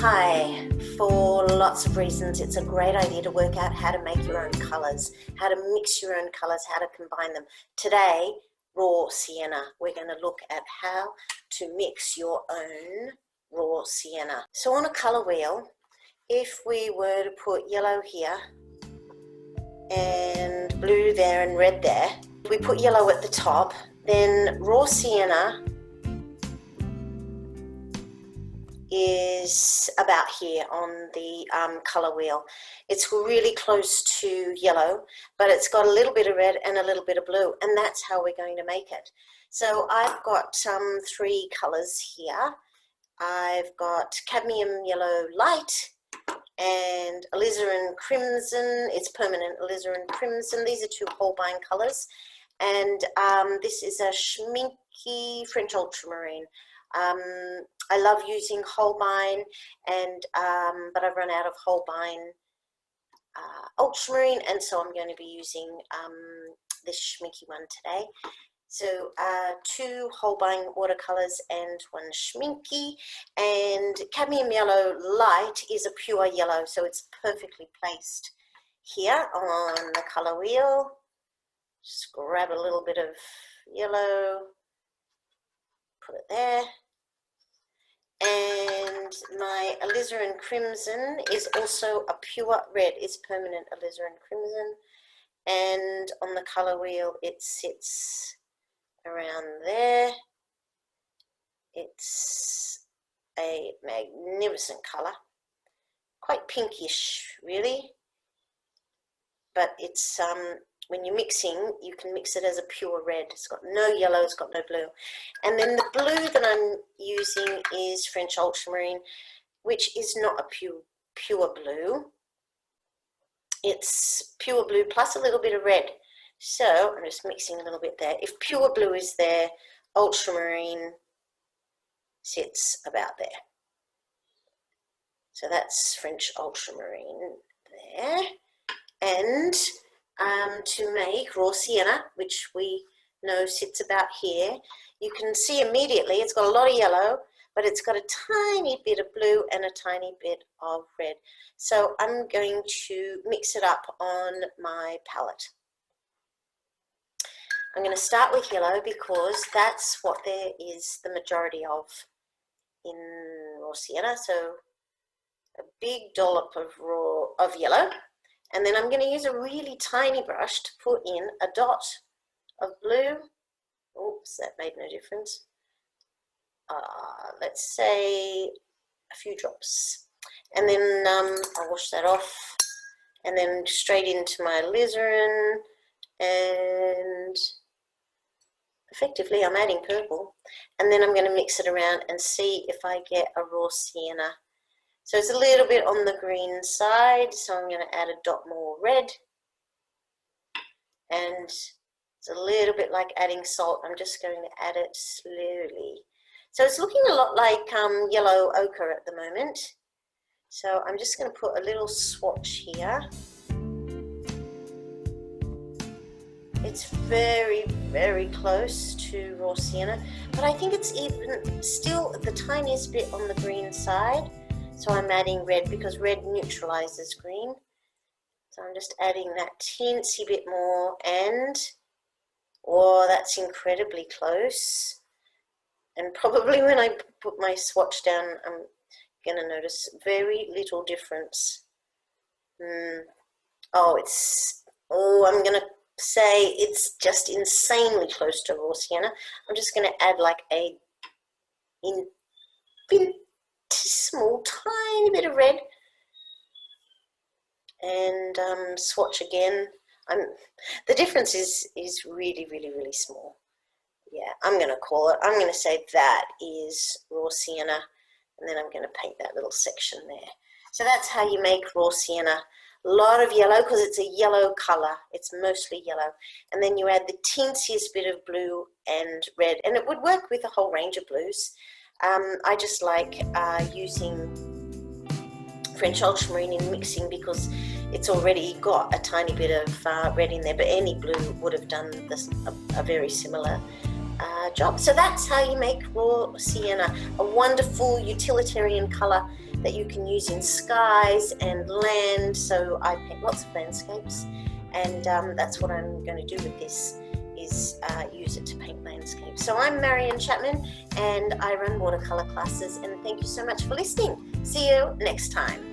Hi, for lots of reasons it's a great idea to work out how to make your own colours, how to mix your own colours, how to combine them. Today, raw sienna, we're going to look at how to mix your own raw sienna. So on a colour wheel, if we were to put yellow here and blue there and red there, we put yellow at the top, then raw sienna is about here on the colour wheel. It's really close to yellow, but it's got a little bit of red and a little bit of blue, and that's how we're going to make it. So I've got three colours here. I've got cadmium yellow light and alizarin crimson. It's permanent alizarin crimson. These are two Holbein colours, and this is a schminky French ultramarine. I love using Holbein, and but I've run out of Holbein ultramarine, and so I'm going to be using this schminky one today. So two Holbein watercolors and one schminky, and cadmium yellow light is a pure yellow, so it's perfectly placed here on the color wheel. Just grab a little bit of yellow, put it there. And my alizarin crimson is also a pure red, it's permanent alizarin crimson, and on the color wheel it sits around there. It's a magnificent color, quite pinkish really, but it's when you're mixing, you can mix it as a pure red. It's got no yellow, it's got no blue. And then the blue that I'm using is French ultramarine, which is not a pure blue. It's pure blue plus a little bit of red. So I'm just mixing a little bit there. If pure blue is there, ultramarine sits about there. So that's French ultramarine there. And to make raw sienna, which we know sits about here, you can see immediately it's got a lot of yellow, but it's got a tiny bit of blue and a tiny bit of red. So I'm going to mix it up on my palette. I'm going to start with yellow because that's what there is the majority of in raw sienna. So a big dollop of yellow. And then I'm going to use a really tiny brush to put in a dot of blue. Oops, that made no difference. Let's say a few drops. And then I'll wash that off. And then straight into my alizarin. And effectively I'm adding purple. And then I'm going to mix it around and see if I get a raw sienna. So it's a little bit on the green side, so I'm going to add a dot more red. And it's a little bit like adding salt. I'm just going to add it slowly. So it's looking a lot like yellow ochre at the moment. So I'm just going to put a little swatch here. It's very, very close to raw sienna, but I think it's even still the tiniest bit on the green side. So I'm adding red because red neutralizes green. So I'm just adding that teensy bit more, and oh, that's incredibly close. And probably when I put my swatch down, I'm going to notice very little difference. I'm going to say it's just insanely close to raw sienna. I'm just going to add like a small tiny bit of red and swatch again. The difference is really, really, really small. Yeah, I'm going to say that is raw sienna, and then I'm going to paint that little section there. So that's how you make raw sienna. A lot of yellow because it's a yellow color. It's mostly yellow. And then you add the teensiest bit of blue and red, and it would work with a whole range of blues. I just like using French ultramarine in mixing because it's already got a tiny bit of red in there, but any blue would have done this, a very similar job. So that's how you make raw sienna, a wonderful utilitarian color that you can use in skies and land. So I paint lots of landscapes, and that's what I'm going to do with this, is use it to paint landscapes. So I'm Marion Chapman, and I run watercolor classes, and thank you so much for listening. See you next time.